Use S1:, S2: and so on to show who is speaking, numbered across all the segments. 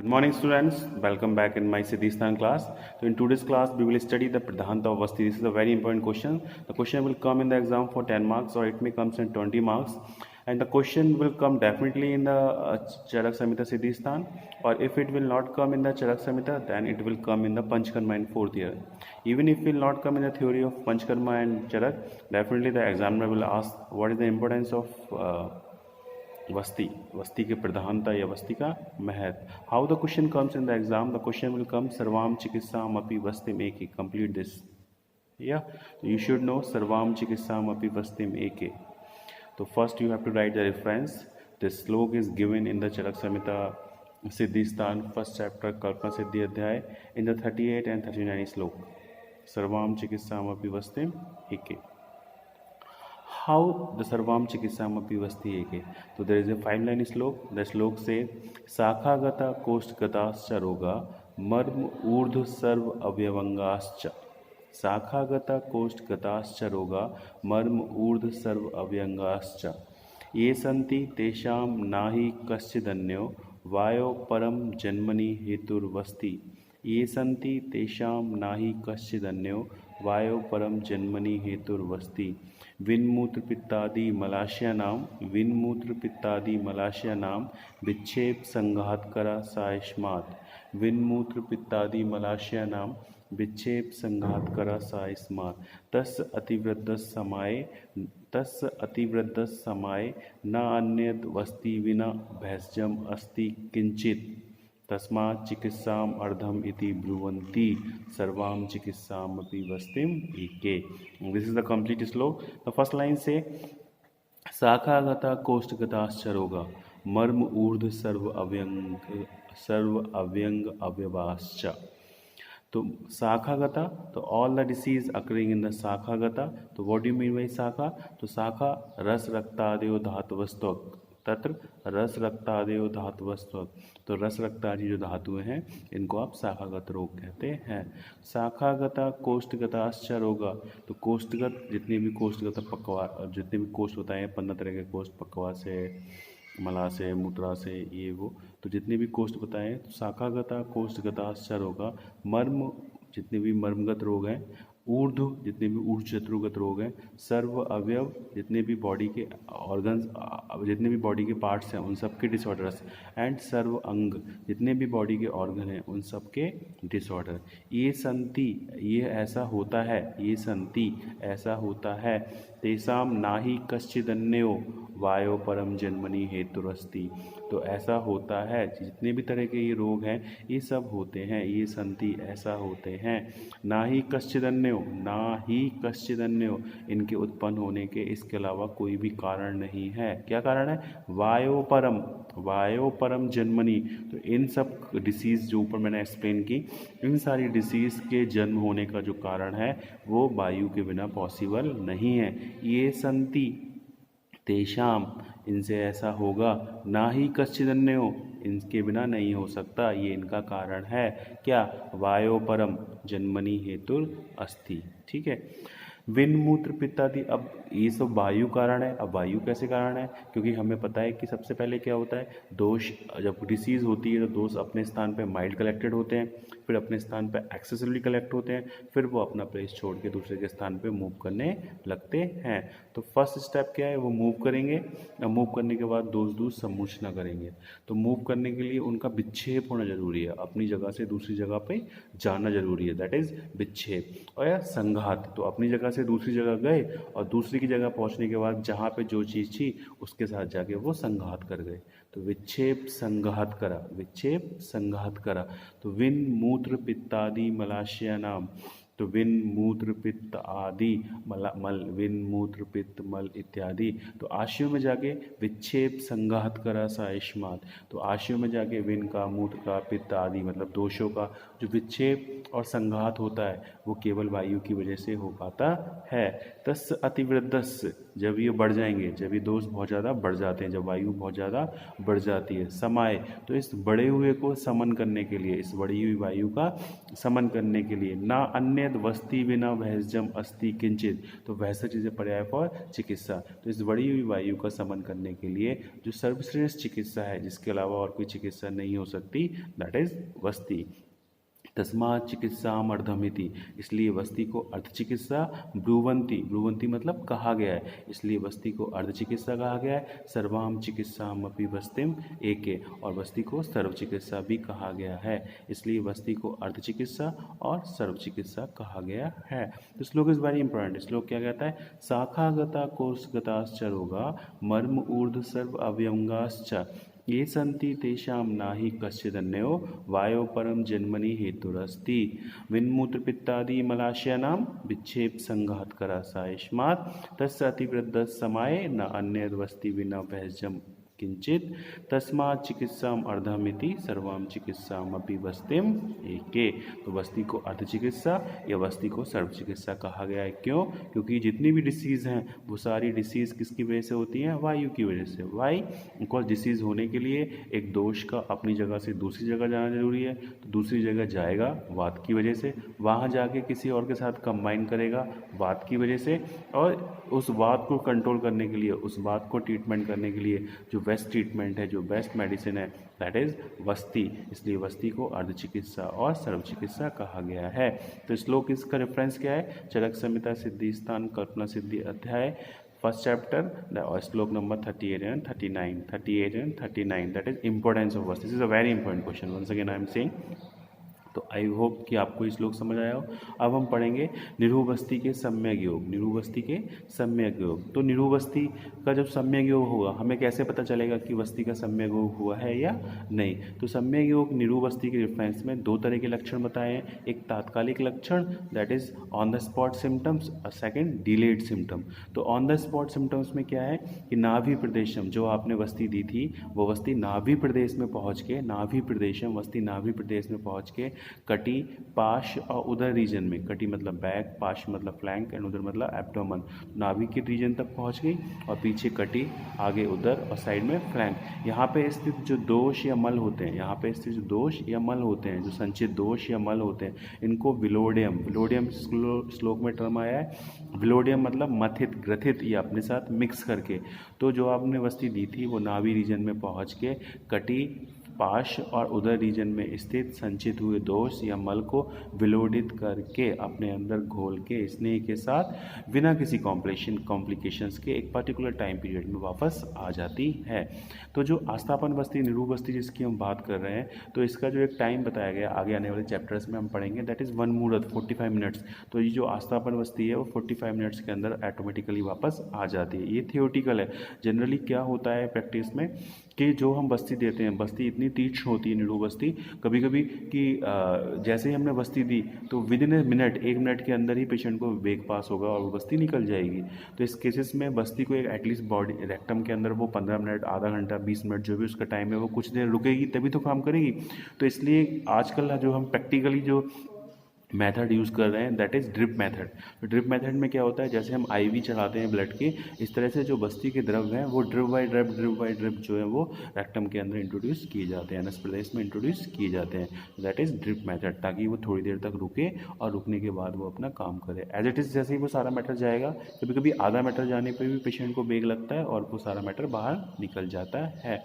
S1: Good morning students, welcome back in my Siddhistan class. So in today's class we will study the Pradhanta of Vasti. This is a very important question. The question will come in the exam for 10 marks or it may come in 20 marks. And the question will come definitely in the Charak Samhita Siddhistan, or if it will not come in the Charak Samhita, then it will come in the Panchkarma in 4th year. Even if it will not come in the theory of Panchkarma and Charak, definitely the examiner will ask what is the importance of वस्ती के प्रधानता या वस्ती का महत्व. How the question comes in the exam? The question will come सर्वाम चिकित्साम अपि वस्तिम एके. Complete this. या यू शुड नो सर्वाम चिकित्साम अपि वस्तिम एके. तो first you have to write the reference. This shloka is given in the Charaka Samhita Siddhisthana first chapter कल्पना सिद्धि अध्याय इन द 38 and 39 श्लोक. सर्वाम चिकित्साम अपि वस्तिम एके. How the Sarvam Chikitsam Api Vasti Eke. So there is a 5-line slok. The slok says Sakhagata Koshtgatascha Roga Marm Urdh Sarv Avyavangascha. Sakhagata Koshtgatascha Roga Marm Urdh Sarv Avyavangascha. Ye santi tesham nahi kaschidannyo vayo param janmani hetur vasti. ये संति तेषाम नाहि कश्चिदन्यो वायो परम जन्मनि हेतुर्वस्ति. विन्मूत्र पित्तादि मलाशयानाम विक्षेप संघातकरा सायस्मात्. विन्मूत्र पित्तादि मलाशयानाम विक्षेप संघातकरा सायस्मात्. तस्य अतिवृद्ध समाय न अन्यद वस्ति विना भैषजम अस्ति किंचित. तस्मात् चिकित्साम अर्धम इति ब्रुवन्ति सर्वाम चिकित्साम अपि वस्तिम एके. दिस इज द कंप्लीट श्लोक. द फर्स्ट लाइन से शाखागता कोष्ठगताश्च रोगा मर्म ऊर्ध्व सर्व अव्यंग अव्यवाश्च. तो शाखागता, तो all the disease occurring in the शाखागता. तो what do you mean by शाखा? तो शाखा रस रक्तादयो धातुवस्तु. तत्र रस रक्तादयो धातुवस्तु. तो रस रक्तादि जो धातुएं हैं इनको आप शाखागत रोग कहते हैं. शाखागता कोष्ठगताश्च रोगा. तो कोष्ठगत जितने भी कोष्ठगत पक्वा जितने भी कोष्ठ होता है 15 तरह के कोष्ठ, पक्वा से, मला से, मूत्रा से, ये वो, तो जितने भी कोष्ठ बताए. तो शाखागता कोष्ठगताश्च रोगा. मर्म जितने भी मर्मगत रोग हैं. ऊर्ध्व जितने भी ऊर्ध्व शत्रुगत रोग हैं. सर्व अवयव जितने भी बॉडी के ऑर्गन्स, जितने भी बॉडी के पार्ट्स हैं उन सब के डिसऑर्डर्स. एंड सर्व अंग जितने भी बॉडी के ऑर्गन हैं उन सब के डिसऑर्डर. ये संति, ये ऐसा होता है, ये संति ऐसा होता है. तेसाम नाहि कश्चिदन्यो वायो परम जन्मनि हेतुरस्ति. तो ऐसा होता है, जितने भी तरह के ये रोग हैं ये सब होते हैं, ये संति ऐसा होते हैं. ना ही कश्चिदन्यो इनके उत्पन्न होने के इसके अलावा कोई भी कारण नहीं है. क्या कारण है? वायो परम जन्मनि. तो इन सब डिसीज़ जो ऊपर मैंने एक्सप्लेन की, इन सारी डिसीज़ के जन्म होने का जो कारण है वो वायु के बिना पॉसिबल नहीं है. ये संति तेषाम इनसे ऐसा होगा. ना ही कश्चिदन्यो इनके बिना नहीं हो सकता, ये इनका कारण है. क्या? वायो परम जन्मनि हेतुर अस्ति. ठीक है. विन मूत्र पित्तादि. अब ये सब वायु कारण है. अब वायु कैसे कारण है? क्योंकि हमें पता है कि सबसे पहले क्या होता है, दोष जब डिसीज़ होती है तो दोष अपने स्थान पे माइल्ड कलेक्टेड होते हैं, फिर अपने स्थान पे एक्सेसिवली कलेक्ट होते हैं, फिर वो अपना प्लेस छोड़ के दूसरे के स्थान पे मूव करने लगते हैं. तो फर्स्ट स्टेप क्या है, वो मूव करेंगे. मूव करने के बाद दोष सम्मूर्छना करेंगे. तो मूव करने के लिए उनका विक्षेप होना जरूरी है, अपनी जगह से दूसरी जगह पे जाना जरूरी है. दैट इज विक्षेप. और या संघात, तो अपनी जगह से दूसरी जगह गए और दूसरी की जगह पहुंचने के बाद जहाँ पे जो चीज़ थी उसके साथ जाके वो संघात कर गए. तो विक्षेप संघात करा. तो विन मूत्र पित्तादि मलाशयानाम. तो विन मूत्र पित्त आदि विन मूत्र पित्त मल इत्यादि. तो आशयों में जाके विक्षेप संघात करा सायस्मात्. तो आशयों में जाके विन का, मूत्र का, पित्त आदि मतलब दोषों का जो विक्षेप और संघात होता है वो केवल वायु की वजह से हो पाता है. तस्य अतिवृद्धस्य. जब ये बढ़ जाएंगे, जब ये दोष बहुत ज़्यादा बढ़ जाते हैं, जब वायु बहुत ज़्यादा बढ़ जाती है। समाय, तो इस बढ़े हुए को समन करने के लिए, इस बढ़ी हुई वायु का समन करने के लिए। ना अन्यद वस्ति विना वहजम अस्ति किंचित, तो वहसज इज पर्याय फॉर चिकित्सा। तो इस बढ़ी हुई वायु का समन करने के लिए जो सर्वश्रेष्ठ चिकित्सा है, जिसके अलावा और कोई चिकित्सा नहीं हो सकती, दैट इज वस्ति। तस्मात् चिकित्साम अर्धमिति, इसलिए वस्ति को अर्ध चिकित्सा। ब्रुवंती, ब्रुवंती मतलब कहा गया है, इसलिए वस्ति को अर्ध चिकित्सा कहा गया है। सर्वाम चिकित्साम अपि वस्तिम एके, और वस्ति को सर्व चिकित्सा भी कहा गया है, इसलिए वस्ति को अर्ध चिकित्सा और सर्व चिकित्सा कहा गया है। तो श्लोक इज वेरी इंपॉर्टेंट। श्लोक क्या कहता है? शाखागता कोशगताश्च रोगा मर्म ऊर्ध्व सर्व अव्यंगाश्च ये संति तेषां नाहि कश्चिदन्यो वायो परम जन्मनि हेतुरस्ति। विन्मूत्र पित्तादि मलाशयानां विक्षेप संघातकरा सायस्मात् तस्य अतिवृद्धः समाये न अन्यद्वस्ति विना वहजम किंचित तस्मात् चिकित्साम अर्धमिति सर्वाम चिकित्साम अपि वस्तिम एके। तो वस्ति को अर्ध चिकित्सा या वस्ति को सर्व चिकित्सा कहा गया है। क्यों? क्योंकि जितनी भी डिसीज़ हैं वो सारी डिसीज़ किसकी वजह से होती हैं? वायु की वजह से। वाई, बिकॉज डिसीज़ होने के लिए एक दोष का अपनी जगह से दूसरी जगह जाना जरूरी है, तो दूसरी जगह जाएगा वात की वजह से, वहाँ जाके किसी और के साथ कंबाइन करेगा वात की वजह से, और उस वात को कंट्रोल करने के लिए, उस वात को ट्रीटमेंट करने के लिए जो बेस्ट ट्रीटमेंट है, जो बेस्ट मेडिसिन है, दैट इज वस्ति। इसलिए वस्ति को अर्ध चिकित्सा और सर्व चिकित्सा कहा गया है। तो श्लोक इसका रेफरेंस क्या है? चरक संहिता सिद्धि स्थान कल्पना सिद्धि अध्याय फर्स्ट चैप्टर और shloka number 38 and 39 that is importance of vasti. This is a very important question, once again I am saying. तो आई होप कि आपको ये श्लोक समझ आया हो। अब हम पढ़ेंगे निरूबस्ति के सम्यक योग। निरूबस्ति के सम्यक योग, तो निरूबस्ति का जब सम्यक योग होगा, हमें कैसे पता चलेगा कि वस्ति का सम्यक योग हुआ है या नहीं? तो सम्यक योग निरूबस्ति के रेफरेंस में दो तरह के लक्षण बताए हैं। एक तात्कालिक लक्षण, that is on the spot symptoms, और सेकेंड डिलेड सिम्टम। तो ऑन द स्पॉट सिम्टम्स में क्या है कि नाभि प्रदेशम, जो आपने वस्ति दी थी वो वस्ति नाभि प्रदेश में पहुँच के, नाभि प्रदेशम वस्ति नाभि प्रदेश में पहुँच के कटी, पाश और उदर रीजन में, कटी मतलब बैक, पाश मतलब फ्लैंक एंड उदर मतलब एब्डोमेन, नाभि के रीजन तक पहुंच गई, और पीछे कटी, आगे उदर और साइड में फ्लैंक। यहाँ पे स्थित जो दोष या मल होते हैं, यहाँ पे स्थित जो दोष या मल होते हैं, जो संचित दोष या मल होते हैं, इनको विलोडियम, विलोडियम श्लोक में टर्म आया है। विलोडियम मतलब मथित, ग्रथित या अपने साथ मिक्स करके। तो जो आपने वस्ति दी थी वो नाभि रीजन में पहुँच के कटी, पाश और उदर रीजन में स्थित संचित हुए दोष या मल को विलोडित करके अपने अंदर घोल के स्नेह के साथ बिना किसी कॉम्प्लिकेशंस के एक पर्टिकुलर टाइम पीरियड में वापस आ जाती है। तो जो आस्थापन वस्ति, निरूबस्ति जिसकी हम बात कर रहे हैं, तो इसका जो एक टाइम बताया गया आगे आने वाले चैप्टर्स में हम पढ़ेंगे, दैट इज़ 1 मुहूर्त 45 मिनट्स। तो ये जो आस्थापन वस्ति है वो 45 मिनट्स के अंदर ऑटोमेटिकली वापस आ जाती है। ये थियोटिकल है। जनरली क्या होता है प्रैक्टिस में कि जो हम बस्ती देते हैं, बस्ती इतनी तीक्ष्ण होती है निरूबस्ती कभी कभी कि जैसे ही हमने बस्ती दी तो with in a minute, 1 minute के अंदर ही पेशेंट को वेग पास होगा और वो बस्ती निकल जाएगी। तो इस केसेस में बस्ती को एक एटलीस्ट बॉडी रेक्टम के अंदर वो 15 मिनट, आधा घंटा, 20 मिनट जो भी उसका टाइम है वो कुछ देर रुकेगी तभी तो काम करेगी। तो इसलिए आजकल जो हम प्रैक्टिकली जो मेथड यूज़ कर रहे हैं दैट इज़ ड्रिप मेथड। तो ड्रिप मेथड में क्या होता है, जैसे हम आईवी चढ़ाते हैं ब्लड के, इस तरह से जो बस्ती के द्रव हैं वो ड्रिप बाई ड्रिप जो है वो रेक्टम के अंदर इंट्रोड्यूस किए जाते हैं, एनस प्रदेश में इंट्रोड्यूस किए जाते हैं। दैट इज़ ड्रिप मेथड, ताकि वो थोड़ी देर तक रुके और रुकने के बाद वो अपना काम करे। एज इट इज़ जैसे ही वो सारा मैटर जाएगा, कभी कभी आधा मैटर जाने पर भी पेशेंट को बेग लगता है और वो सारा मैटर बाहर निकल जाता है।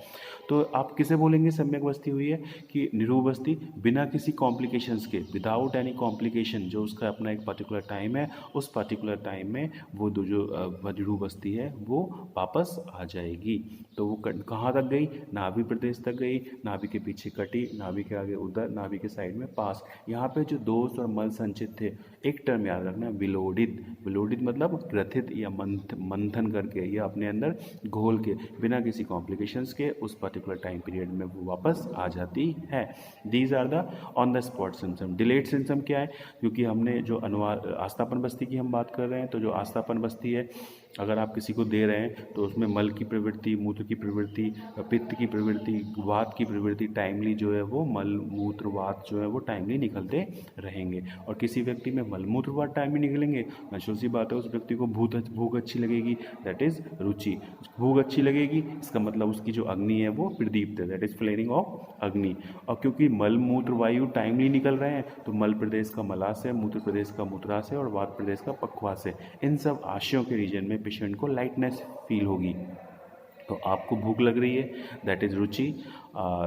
S1: तो आप किसे बोलेंगे सम्यक बस्ती हुई है? कि निरूब बस्ती बिना किसी कॉम्प्लिकेशंस के, विदाउट एनी कॉम्प्लिकेशन, जो उसका अपना एक पर्टिकुलर टाइम है, उस पर्टिकुलर टाइम में वो जो निरूब बस्ती है वो वापस आ जाएगी। तो वो कहाँ तक गई? नाभि प्रदेश तक गई, नाभि के पीछे कटी, नाभि के आगे उदर, नाभि के साइड में पास। यहाँ पे जो दोष और मल संचित थे, एक टर्म याद रखना, विलोडित। विलोडित मतलब ग्रथित या मंथन करके या अपने अंदर घोल के, बिना किसी कॉम्प्लिकेशंस के उस पर्टिकुलर टाइम पीरियड में वो वापस आ जाती है। These are the on the spot symptom. Delayed symptom क्या है? क्योंकि हमने जो अनुवाद आस्थापन बस्ती की हम बात कर रहे हैं, तो जो आस्थापन बस्ती है अगर आप किसी को दे रहे हैं तो उसमें मल की प्रवृत्ति, मूत्र की प्रवृत्ति, पित्त की प्रवृत्ति, वात की प्रवृत्ति टाइमली जो है वो मल मूत्र वात जो है वो टाइमली निकलते रहेंगे। और किसी व्यक्ति में मल मूत्र वात टाइमली निकलेंगे, नेचुरल सी बात है उस व्यक्ति को भूख अच्छी लगेगी, दैट इज रुचि। भूख अच्छी लगेगी इसका मतलब उसकी जो अग्नि है वो प्रदीप्त है, दैट इज फ्लेयरिंग ऑफ अग्नि। और क्योंकि मल मूत्र वायु टाइमली निकल रहे हैं तो मल प्रदेश का मलाशय, मूत्र प्रदेश का मूत्राशय और वात प्रदेश का पक्वाशय, इन सब आशयों के रीजन में पेशेंट को लाइटनेस फील होगी। तो आपको भूख लग रही है, दैट इज़ रुचि।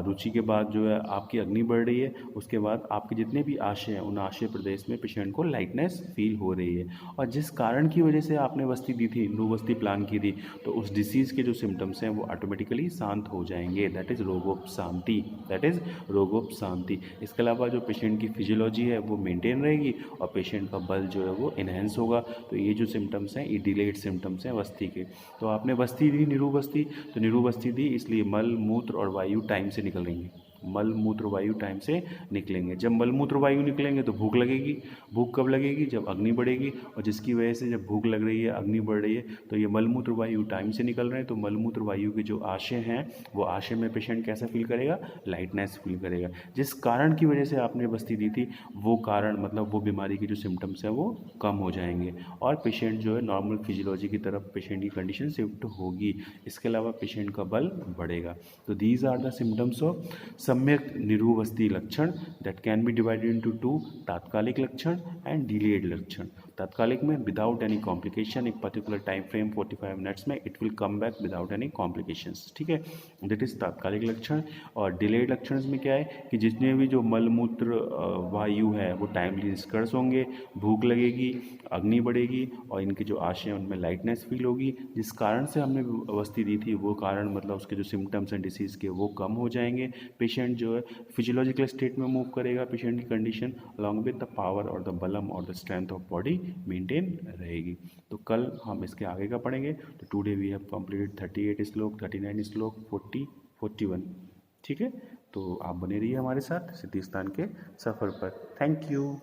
S1: रुचि के बाद जो है आपकी अग्नि बढ़ रही है, उसके बाद आपके जितने भी आशय हैं उन आशय प्रदेश में पेशेंट को लाइटनेस फील हो रही है। और जिस कारण की वजह से आपने वस्ती दी थी, नो वस्ती प्लान की थी, तो उस डिसीज़ के जो सिम्टम्स हैं वो ऑटोमेटिकली शांत हो जाएंगे, दैट इज़ रोगोपशांति, दैट इज़ रोगोपशांति। इसके अलावा जो पेशेंट की फिजियोलॉजी है वो मेंटेन रहेगी और पेशेंट का बल जो है वो इन्हेंस होगा। तो ये जो सिम्टम्स हैं ये डिलेड सिम्टम्स हैं वस्ती के। तो आपने वस्ती दी निरूबस्ती, तो निरूबस्ती दी इसलिए मल मूत्र और वायु टाइम से निकल रही हैं, मल मूत्र वायु टाइम से निकलेंगे। जब मल मूत्र वायु निकलेंगे तो भूख लगेगी। भूख कब लगेगी? जब अग्नि बढ़ेगी। और जिसकी वजह से जब भूख लग रही है, अग्नि बढ़ रही है, तो ये मल मूत्र वायु टाइम से निकल रहे हैं, तो मल मूत्र वायु के जो आशय हैं वो आशय में पेशेंट कैसा फील करेगा? लाइटनेस फील करेगा। जिस कारण की वजह से आपने बस्ती दी थी वो कारण मतलब वो बीमारी की जो सिम्टम्स हैं वो कम हो जाएंगे और पेशेंट जो है नॉर्मल फिजियोलॉजी की तरफ पेशेंट की कंडीशन शिफ्ट होगी। इसके अलावा पेशेंट का बल बढ़ेगा। तो these are the symptoms of सम्यक निरूबस्ती लक्षण that can be divided into two, तात्कालिक लक्षण एंड डिलेड लक्षण। तात्कालिक में विदाउट एनी कॉम्प्लिकेशन, एक पर्टिकुलर टाइम फ्रेम 45 मिनट्स में it will come back without any complications, ठीक है, दैट इज तात्कालिक लक्षण। और डिलेड लक्षण में क्या है कि जितने भी जो मल मूत्र वायु है वो टाइमली निष्कर्ष होंगे, भूख लगेगी, अग्नि बढ़ेगी और इनके जो आशय हैं उनमें लाइटनेस फील होगी। जिस कारण से हमने वस्ती दी थी वो कारण मतलब उसके जो सिम्टम्स हैं डिसीज़ के वो कम हो जाएंगे। पेशेंट जो है फिजियोलॉजिकल स्टेट में मूव करेगा, पेशेंट की condition along with the power और द बलम और the strength of body maintain रहेगी। तो कल हम इसके आगे का पढ़ेंगे। तो टुडे वी हैव कंप्लीटेड 38 श्लोक, 39 श्लोक, 40, 41, ठीक है। तो आप बने रहिए हमारे साथ सिद्धि स्थान के सफ़र पर। Thank you.